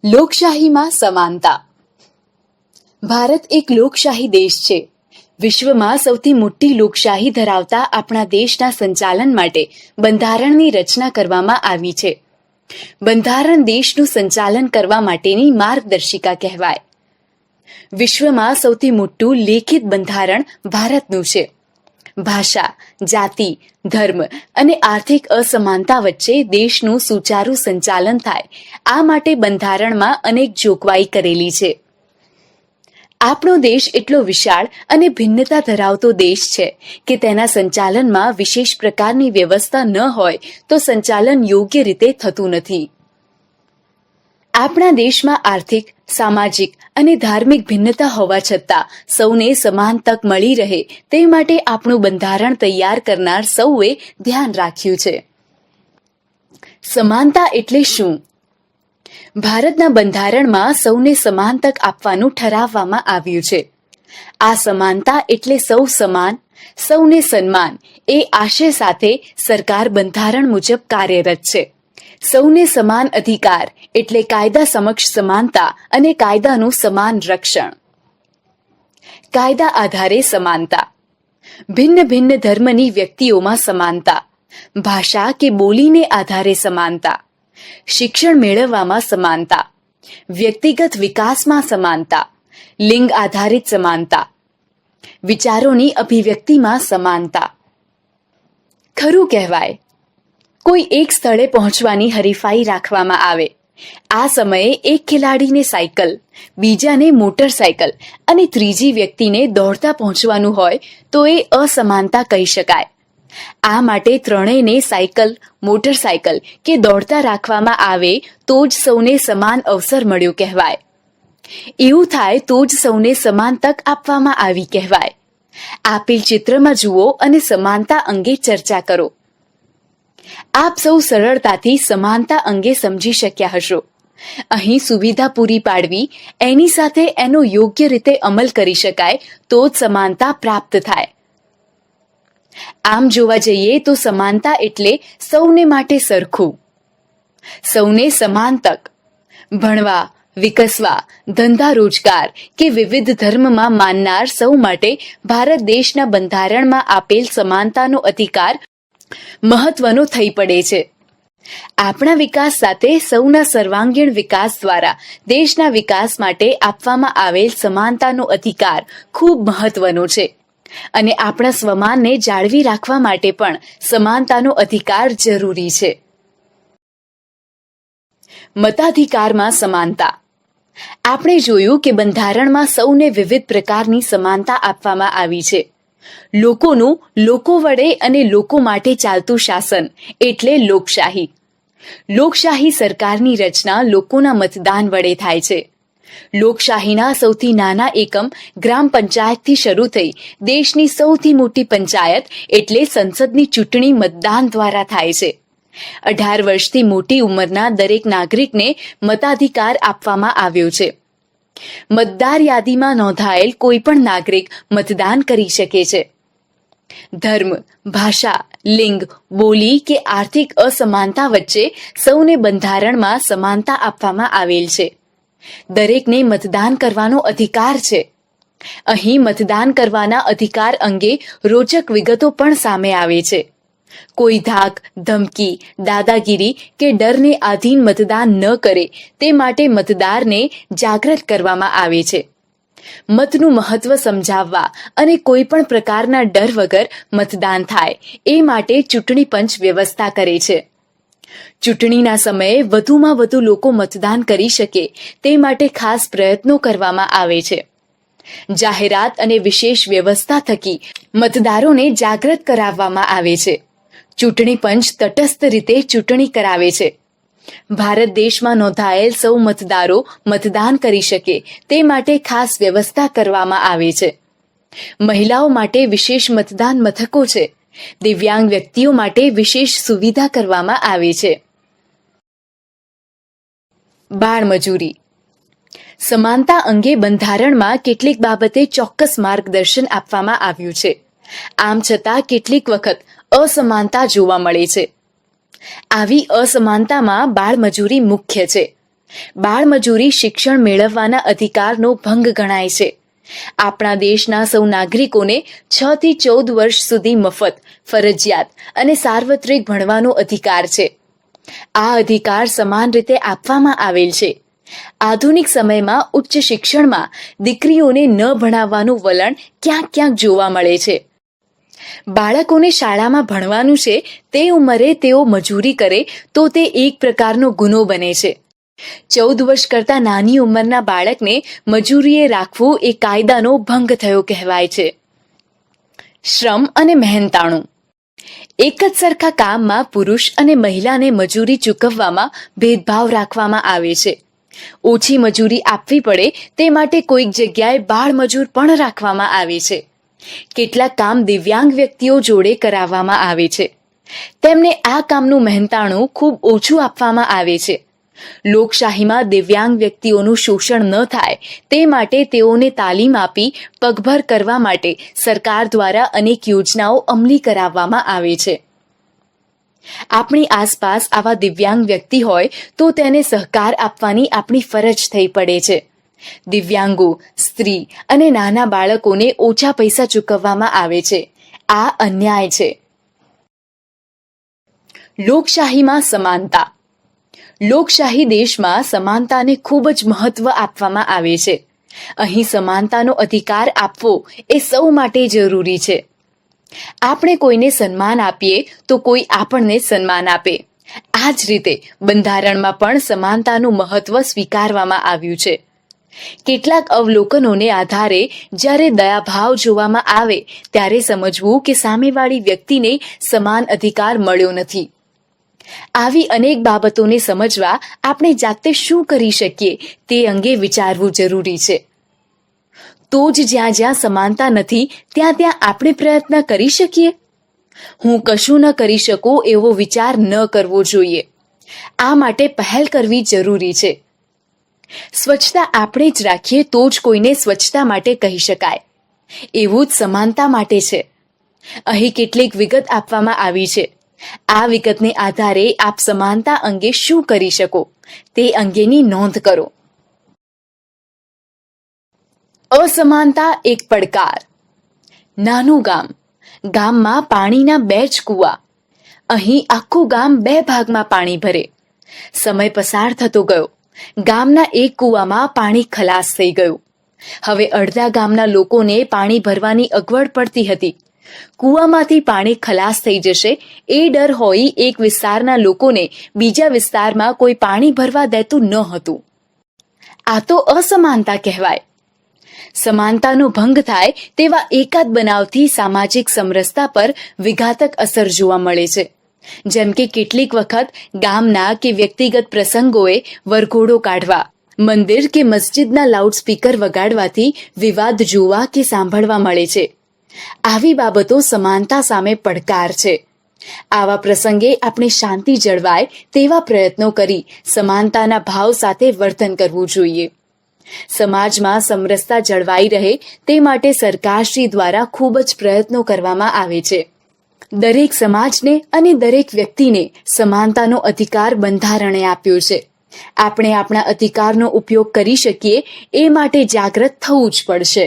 લોકશાહીમાં સમાનતા. ભારત એક લોકશાહી દેશ છે. વિશ્વમાં સૌથી મોટી લોકશાહી ધરાવતા આપણા દેશના સંચાલન માટે બંધારણની રચના કરવામાં આવી છે. બંધારણ દેશનું સંચાલન કરવા માટેની માર્ગદર્શિકા કહેવાય. વિશ્વમાં સૌથી મોટું લેખિત બંધારણ ભારતનું છે. ભાષા, જાતિ, ધર્મ અને આર્થિક અસમાનતા વચ્ચે દેશનું સુચારું સંચાલન થાય આ માટે બંધારણમાં અનેક જોગવાઈ કરેલી છે. આપણો દેશ એટલો વિશાળ અને ભિન્નતા ધરાવતો દેશ છે કે તેના સંચાલનમાં વિશેષ પ્રકારની વ્યવસ્થા ન હોય તો સંચાલન યોગ્ય રીતે થતું નથી. આપણા દેશમાં આર્થિક, સામાજિક અને ધાર્મિક ભિન્નતા હોવા છતાં સૌને સમાન તક મળી રહે તે માટે આપણું બંધારણ તૈયાર કરનાર સૌએ ધ્યાન રાખ્યું છે. સમાનતા એટલે શું? ભારતના બંધારણમાં સૌને સમાન તક આપવાનું ઠરાવવામાં આવ્યું છે. આ સમાનતા એટલે સૌ સમાન, સૌને સન્માન એ આશય સાથે સરકાર બંધારણ મુજબ કાર્યરત છે. સૌને સમાન અધિકાર એટલે કાયદા સમક્ષ સમાનતા અને કાયદાનું સમાન રક્ષણ. કાયદા આધારે સમાનતા. ભિન્ન ભિન્ન ધર્મની વ્યક્તિઓમાં સમાનતા. ભાષા કે બોલીને આધારે સમાનતા. શિક્ષણ મેળવવામાં સમાનતા. વ્યક્તિગત વિકાસમાં સમાનતા. લિંગ આધારિત સમાનતા. વિચારોની અભિવ્યક્તિમાં સમાનતા. ખરું કહેવાય, કોઈ એક સ્થળે પહોંચવાની હરીફાઈ રાખવામાં આવે. આ સમયે એક ખેલાડીને સાયકલ, બીજાને મોટરસાયકલ અને ત્રીજી વ્યક્તિને દોડતા પહોંચવાનું હોય તો એ અસમાનતા કહી શકાય. આ માટે ત્રણેયને સાયકલ, મોટરસાયકલ કે દોડતા રાખવામાં આવે તો જ સૌને સમાન અવસર મળ્યો કહેવાય. એવું થાય તો જ સૌને સમાન તક આપવામાં આવી કહેવાય. આપેલ ચિત્રમાં જુઓ અને સમાનતા અંગે ચર્ચા કરો. આપ સૌ સરળતાથી સમાનતા અંગે સમજી શક્યા હશો. અહીં સુવિધા પૂરી પાડવી, એની સાથે એનો યોગ્ય રીતે અમલ કરી શકાય તો જ સમાનતા પ્રાપ્ત થાય. આમ જોવા જઈએ તો સમાનતા એટલે સૌને માટે સરખું, સૌને સમાન તક. ભણવા, વિકસવા, ધંધા રોજગાર કે વિવિધ ધર્મમાં માનનાર સૌ માટે ભારત દેશના બંધારણમાં આપેલ સમાનતાનો અધિકાર મહત્વનો થઈ પડે છે. આપણા વિકાસ સાથે સૌના સર્વાંગીણ વિકાસ દ્વારા દેશના વિકાસ માટે આપવામાં આવેલ સમાનતાનો અધિકાર ખૂબ મહત્વનો છે અને આપણા સ્વમાનને જાળવી રાખવા માટે પણ સમાનતાનો અધિકાર જરૂરી છે. મતાધિકારમાં સમાનતા. આપણે જોયું કે બંધારણમાં સૌને વિવિધ પ્રકારની સમાનતા આપવામાં આવી છે. લોકોનું લોકો વડે અને લોકો માટે ચાલતું શાસન એટલે લોકશાહી. લોકશાહી સરકારની રચના લોકોના મતદાન વડે થાય છે. લોકશાહીના સૌથી નાના એકમ ગ્રામ પંચાયતથી શરૂ થઈ દેશની સૌથી મોટી પંચાયત એટલે સંસદની ચૂંટણી મતદાન દ્વારા થાય છે. 18 વર્ષથી મોટી ઉંમરના દરેક નાગરિકને મતાધિકાર આપવામાં આવ્યો છે. મતદાર યાદીમાં નોંધાયેલ કોઈ પણ નાગરિક મતદાન કરી શકે છે. ધર્મ, ભાષા, લિંગ, બોલી કે આર્થિક અસમાનતા વચ્ચે સૌને બંધારણમાં સમાનતા આપવામાં આવેલ છે. દરેકને મતદાન કરવાનો અધિકાર છે. અહીં મતદાન કરવાના અધિકાર અંગે રોચક વિગતો પણ સામે આવે છે. કોઈ ધાક, ધમકી, દાદાગીરી કે ડરને આધીન મતદાન ન કરે તે માટે મતદારને જાગૃત કરવામાં આવે છે. મતનું મહત્વ સમજાવવા અને કોઈ પણ પ્રકારના ડર વગર મતદાન થાય એ માટે ચૂંટણી પંચ વ્યવસ્થા કરે છે. ચૂંટણીના સમયે વધુમાં વધુ લોકો મતદાન કરી શકે તે માટે ખાસ પ્રયત્નો કરવામાં આવે છે. જાહેરાત અને વિશેષ વ્યવસ્થા થકી મતદારોને જાગૃત કરાવવામાં આવે છે. ચૂંટણી પંચ તટસ્થ રીતે ચૂંટણી કરાવે છે. ભારત દેશમાં નોંધાયેલ સૌ મતદારો મતદાન કરી શકે તે માટે ખાસ વ્યવસ્થા કરવામાં આવે છે. મહિલાઓ માટે વિશેષ મતદાન મથકો છે. દિવ્યાંગ વ્યક્તિઓ માટે વિશેષ સુવિધા કરવામાં આવે છે. બાળમજૂરી. સમાનતા અંગે બંધારણમાં કેટલીક બાબતે ચોક્કસ માર્ગદર્શન આપવામાં આવ્યું છે. આમ છતાં કેટલીક વખત અસમાનતા જોવા મળે છે. આવી અસમાનતામાં બાળમજૂરી મુખ્ય છે. બાળમજૂરી શિક્ષણ મેળવવાના અધિકારનો ભંગ ગણાય છે. આપણા દેશના સૌ નાગરિકોને 6 થી 14 વર્ષ સુધી મફત, ફરજિયાત અને સાર્વત્રિક ભણવાનો અધિકાર છે. આ અધિકાર સમાન રીતે આપવામાં આવેલ છે. આધુનિક સમયમાં ઉચ્ચ શિક્ષણમાં દીકરીઓને ન ભણાવવાનું વલણ ક્યાંક ક્યાંક જોવા મળે છે. બાળકોને શાળામાં ભણવાનું છે તે ઉંમરે તેઓ મજૂરી કરે તો તે એક પ્રકારનો ગુનો બને છે. 14 વર્ષ કરતાં નાની ઉંમરના બાળકને મજૂરીએ રાખવું એ કાયદાનો ભંગ થયો કહેવાય છે. શ્રમ અને મહેનતાણું. એક જ સરખા કામમાં પુરુષ અને મહિલાને મજૂરી ચૂકવવામાં ભેદભાવ રાખવામાં આવે છે. ઓછી મજૂરી આપવી પડે તે માટે કોઈક જગ્યાએ બાળમજૂર પણ રાખવામાં આવે છે. કેટલાક કામ દિવ્યાંગ વ્યક્તિઓ જોડે કરાવવામાં આવે છે. તેમને આ કામનું મહેનતાણું ખૂબ ઓછું આપવામાં આવે છે. લોકશાહીમાં દિવ્યાંગ વ્યક્તિઓનું શોષણ ન થાય તે માટે તેઓને તાલીમ આપી પગભર કરવા માટે સરકાર દ્વારા અનેક યોજનાઓ અમલી કરાવવામાં આવે છે. આપણી આસપાસ આવા દિવ્યાંગ વ્યક્તિ હોય તો તેને સહકાર આપવાની આપણી ફરજ થઈ પડે છે. દિવ્યાંગો, સ્ત્રી અને નાના બાળકોને ઓછા પૈસા ચૂકવવામાં આવે છે. આ અન્યાય છે. લોકશાહીમાં સમાનતા. લોકશાહી દેશમાં સમાનતાને ખૂબ જ મહત્વ આપવામાં આવે છે. અહીં સમાનતાનો અધિકાર આપવો એ સૌ માટે જરૂરી છે. આપણે કોઈને સન્માન આપીએ તો કોઈ આપણને સન્માન આપે. આ જ રીતે બંધારણમાં પણ સમાનતાનું મહત્વ સ્વીકારવામાં આવ્યું છે. કેટલાક અવલોકનોને આધારે જ્યારે દયાભાવ જોવામાં આવે ત્યારે સમજવું કે સામેવાળી વ્યક્તિને સમાન અધિકાર મળ્યો નથી. આવી અનેક બાબતોને સમજવા આપણે જાતે શું કરી શકીએ તે અંગે વિચારવું જરૂરી છે. તો જ જ્યાં જ્યાં સમાનતા નથી ત્યાં ત્યાં આપણે પ્રયત્ન કરી શકીએ. હું કશું ન કરી શકું એવો વિચાર ન કરવો જોઈએ. આ માટે પહેલ કરવી જરૂરી છે. સ્વચ્છતા આપણે જ રાખીએ તો જ કોઈને સ્વચ્છતા માટે કહી શકાય. એવું જ સમાનતા માટે છે. અહીં કેટલીક વિગત આપવામાં આવી છે. આ વિગતને આધારે આપ સમાનતા અંગે શું કરી શકો તે અંગેની નોંધ કરો. અસમાનતા એક પડકાર. નાનું ગામ. ગામમાં પાણીના 2 જ કૂવા. અહીં આખું ગામ 2 ભાગમાં પાણી ભરે. સમય પસાર થતો ગયો. ગામના એક કૂવામાં પાણી ખલાસ થઈ ગયું. હવે અડધા ગામના લોકોને પાણી ભરવાની અગવડ પડતી હતી. કૂવામાંથી પાણી ખલાસ થઈ જશે એ ડર હોઈ એક વિસ્તારના લોકોને બીજા વિસ્તારમાં કોઈ પાણી ભરવા દેતું ન હતું. આ તો અસમાનતા કહેવાય. સમાનતાનો ભંગ થાય તેવા એકાદ બનાવથી સામાજિક સમરસતા પર વિઘાતક અસર જોવા મળે છે. જેમ કે કેટલીક વખત ગામના કે વ્યક્તિગત પ્રસંગોએ વરઘોડો કાઢવા, મંદિર કે મસ્જિદના લાઉડસ્પીકર વગાડવાથી વિવાદ જોવા કે સાંભળવા મળે છે. આવી બાબતો સમાનતા સામે પડકાર છે. આવા પ્રસંગે આપણે શાંતિ જળવાય તેવા પ્રયત્નો કરી સમાનતાના ભાવ સાથે વર્તન કરવું જોઈએ. સમાજમાં સમરસતા જળવાઈ રહે તે માટે સરકારશ્રી દ્વારા ખૂબ જ પ્રયત્નો કરવામાં આવે છે. દરેક સમાજને અને દરેક વ્યક્તિને સમાનતાનો અધિકાર બંધારણે આપ્યો છે. આપણે આપણા અધિકારનો ઉપયોગ કરી શકીએ એ માટે જાગૃત થવું જ પડશે.